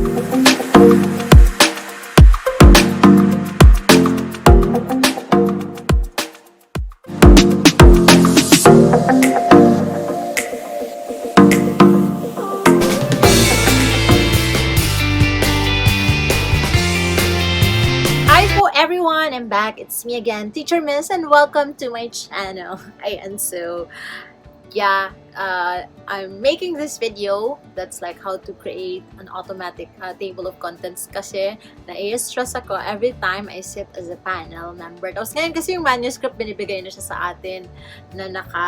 Everyone, I'm back. It's me again, Teacher Myss, and welcome to my channel. Ayan, so yeah, I'm making this video that's like how to create an automatic table of contents kasi na-stress ako every time I sit as a panel member. Tapos ngayon kasi yung manuscript binibigay na siya sa atin na naka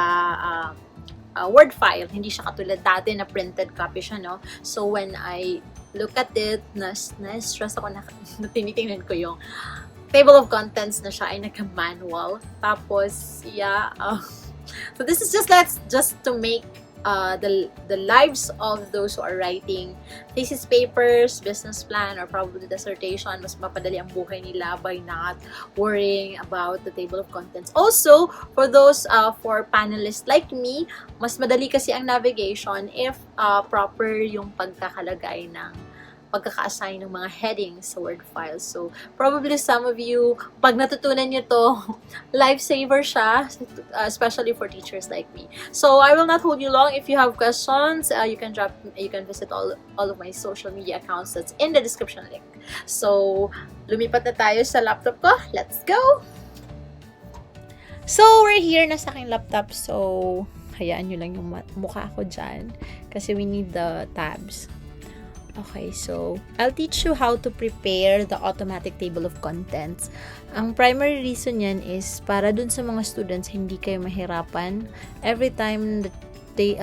Word file, hindi siya katulad dati na printed copy siya, no? So when I look at it, na-stress ako na tinitingnan ko yung table of contents na siya ay naka-manual. Tapos, yeah. So this is just to make the lives of those who are writing thesis papers, business plan, or probably dissertation, mas mapadali ang buhay nila by not worrying about the table of contents. Also, for those for panelists like me, mas madali kasi ang navigation if proper yung pagkakalagay ng pagkaka-assign ng mga headings sa Word files. So, probably some of you, pag natutunan nyo to, lifesaver siya, especially for teachers like me. So, I will not hold you long. If you have questions, you can visit all of my social media accounts that's in the description link. So, lumipat na tayo sa laptop ko. Let's go! So, we're here na sa aking laptop. So, hayaan nyo lang yung mukha ko dyan kasi we need the tabs. Okay, so I'll teach you how to prepare the automatic table of contents. Ang primary reason yan is para dun sa mga students hindi kayo mahirapan every time the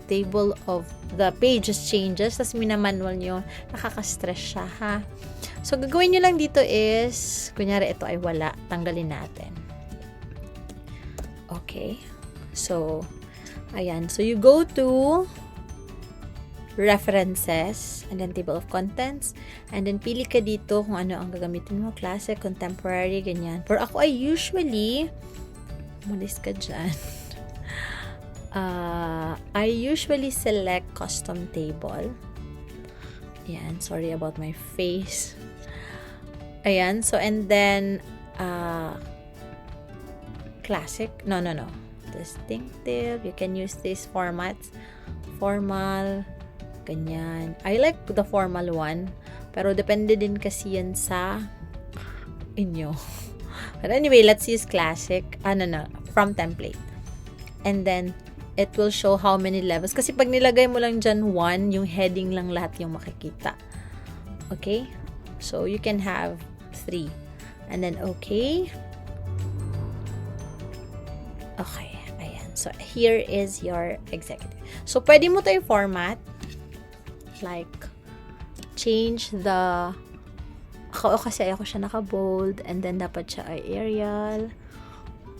table of the pages changes, tas minamanual nyo, nakaka-stress siya, ha? So, gagawin nyo lang dito is, kunyari ito ay wala, tanggalin natin. Okay, so ayan, so you go to references, and then table of contents, and then pili ka dito kung ano ang gagamitin mo, classic, contemporary, ganyan. Pero ako ay usually, malis ka dyan, I usually select custom table. Ayan, sorry about my face. Ayan, so and then, classic, no, distinctive, you can use these formats, formal, ganyan. I like the formal one, pero depende din kasi yan sa inyo. But anyway, let's use classic. From template. And then, it will show how many levels. Kasi pag nilagay mo lang dyan 1, yung heading lang lahat yung makikita. Okay? So, you can have 3. And then, okay. Okay. Ayan. So, here is your executive. So, pwede mo tayo format. Like, change the kasi ako siya naka-bold, and then dapat siya ay Arial,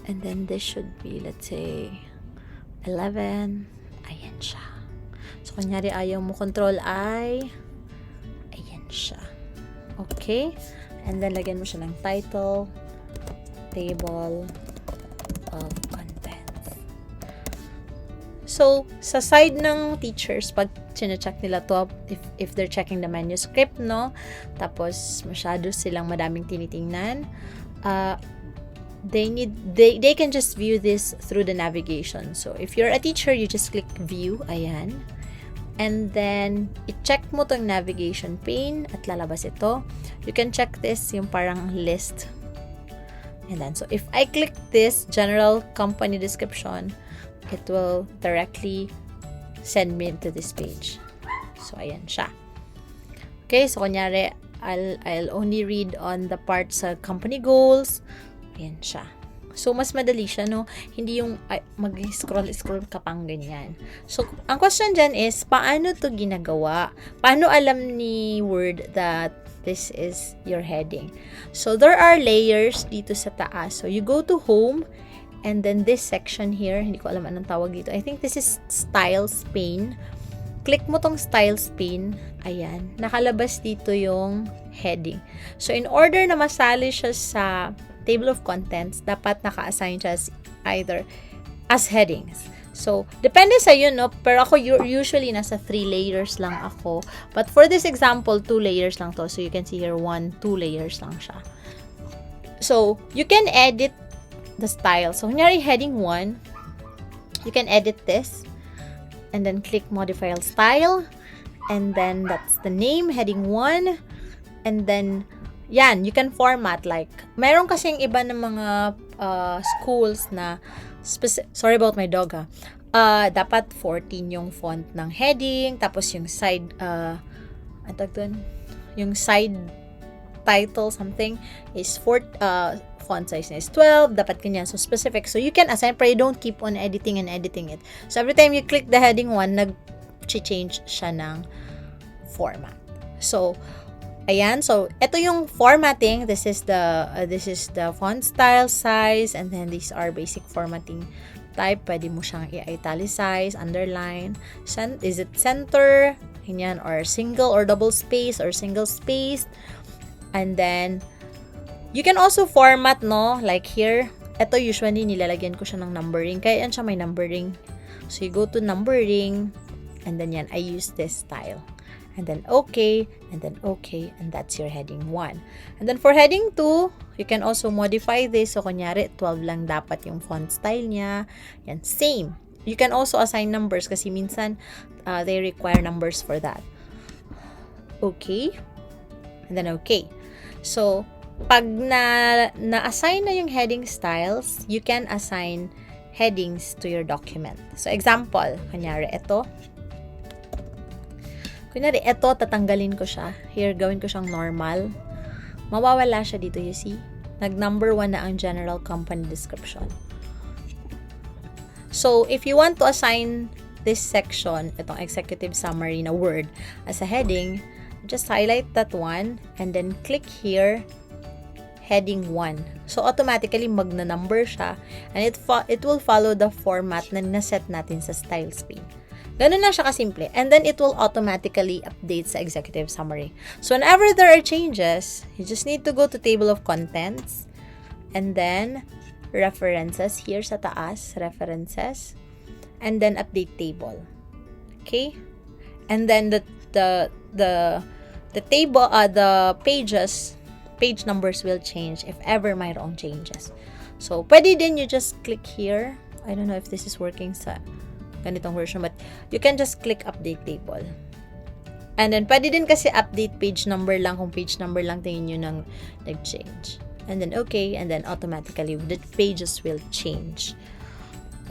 and then this should be, let's say 11. Ayan siya. So, kunyari ayaw mo control I, ayan siya. Okay, and then lagyan mo siya ng title, table of contents. So, sa side ng teachers, pag chine-check nila to, if they're checking the manuscript, no? Tapos, masyado silang madaming tinitingnan. They can just view this through the navigation. So, if you're a teacher, you just click view, ayan. And then, i-check mo tong navigation pane at lalabas ito. You can check this, yung parang list. And then, so if I click this general company description, it will directly send me to this page. So, ayan siya. Okay, so kunyari, I'll only read on the part sa company goals. Ayan siya. So, mas madali siya, no? Hindi yung mag-scroll ka pang ganyan. So, ang question dyan is, paano to ginagawa? Paano alam ni Word that this is your heading? So, there are layers dito sa taas. So, you go to home, and then this section here, hindi ko alam anong tawag dito. I think this is styles pane. Click mo tong styles pane. Ayan. Nakalabas dito yung heading. So, in order na masali siya sa table of contents, dapat naka-assign siya as either as headings. So, depende sa iyo, no? Pero ako, usually, nasa 3 layers lang ako. But for this example, 2 layers lang to. So, you can see here, 1, 2 layers lang siya. So, you can edit the style. So, kunyari, heading 1, you can edit this. And then, click Modify Style. And then, that's the name, heading 1. And then, yan, you can format. Like, meron kasing iba ng mga schools na sorry about my dog dapat 14 yung font ng heading, tapos yung side yung side title something is font size is 12, dapat ganyan, so specific, so you can assign, pero you don't keep on editing and editing it. So every time you click the heading 1, nag-change siya ng format. So ayan, so ito yung formatting. This is the font style, size, and then these are basic formatting type. Pwede mo siyang i-italicize, underline, is it center, ganyan, or single or double space or single space. And then you can also format, no, like here. Ito usually nilalagyan ko siya ng numbering, kaya yan siya may numbering. So you go to numbering, and then yan, I use this style. And then okay, and then okay, and that's your heading 1. And then for heading 2, you can also modify this. So, kunyari, 12 lang dapat yung font style niya. Yan, same. You can also assign numbers kasi minsan they require numbers for that. Okay. And then okay. So, pag na-assign na yung heading styles, you can assign headings to your document. So, example, kunyari, ito. Kunyari, ito, tatanggalin ko siya. Here, gawin ko siyang normal. Mawawala siya dito, you see? Nag-number 1 na ang general company description. So, if you want to assign this section, itong executive summary na word, as a heading, just highlight that one, and then click here, heading 1. So, automatically, magna-number siya, and it will follow the format na naset natin sa styles pane. Ganun na siya kasimple. And then, it will automatically update sa executive summary. So, whenever there are changes, you just need to go to table of contents. And then, references. Here sa taas, references. And then, update table. Okay? And then, the table, the page numbers will change if ever mayroong changes. So, pwede din you just click here. I don't know if this is working sa ganitong version, but you can just click update table. And then, pwede din kasi update page number lang, kung page number lang tingin nyo nang nag-change. And then, okay, and then automatically, the pages will change.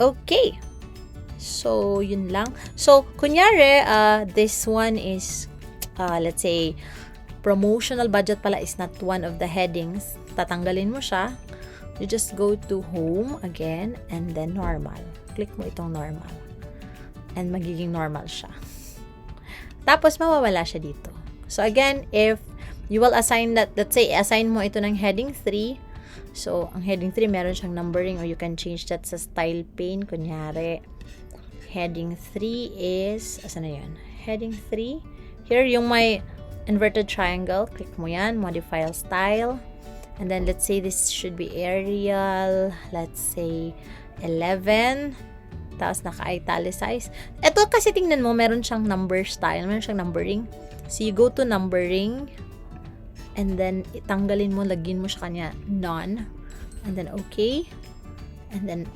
Okay. So, yun lang. So, kunyari, this one is, let's say, promotional budget pala is not one of the headings. Tatanggalin mo siya. You just go to home again, and then normal. Click mo itong normal. And magiging normal siya. Tapos, mawawala siya dito. So, again, if you will assign that, let's say, assign mo ito ng heading 3. So, ang heading 3, meron siyang numbering, or you can change that sa style pane. Kunyari, heading 3 is, asan na yan? Heading 3. Here, yung may inverted triangle. Click mo yan, modify style. And then, let's say, this should be Arial. Let's say, 11. Tapos naka-italicize. Ito kasi tingnan mo, meron siyang number style. Meron siyang numbering. So, you go to numbering. And then, itanggalin mo, lagyan mo siya kanya none. And then, okay. And then,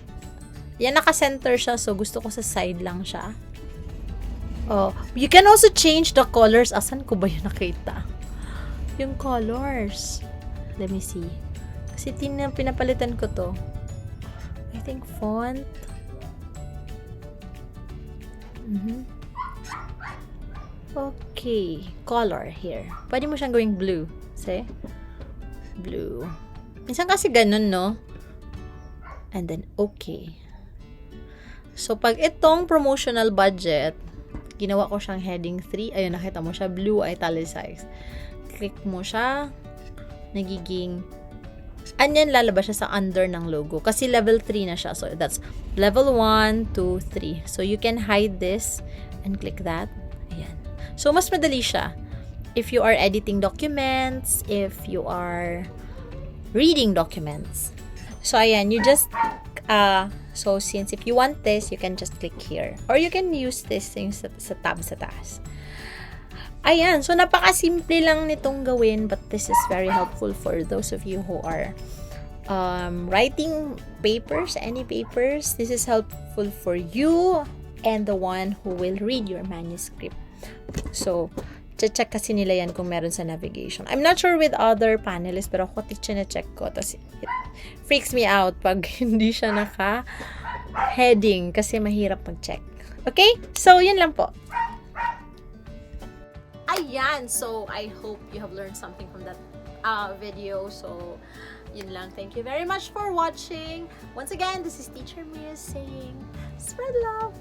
yan, naka-center siya. So, gusto ko sa side lang siya. Oh, you can also change the colors. Asan ko ba yung nakita? Yung colors. Let me see. Kasi pinapalitan ko to. I think font. Okay. Color here. Pwede mo siyang gawing blue. See? Blue. Minsan kasi ganun, no? And then, okay. So, pag itong promotional budget, ginawa ko siyang heading 3. Ayun, nakita mo siya. Blue, italicized. Click mo siya. Nagiging, anyan, lalabas siya sa under ng logo. Kasi level 3 na siya. So, that's level 1, 2, 3. So, you can hide this and click that. Ayan. So, mas madali siya. If you are editing documents, if you are reading documents. So, ayan, you just So since if you want this, you can just click here. Or you can use this thing sa tab sa taas. Ayan, so napakasimple lang nitong gawin, but this is very helpful for those of you who are writing papers, any papers. This is helpful for you and the one who will read your manuscript. So, check kasi nila yan kung meron sa navigation. I'm not sure with other panelists, pero ako check ko. Tapos, it freaks me out pag hindi siya naka-heading kasi mahirap mag-check. Okay? So, yun lang po. Ayan! So, I hope you have learned something from that video. So, yun lang. Thank you very much for watching. Once again, this is Teacher Myss saying, spread love!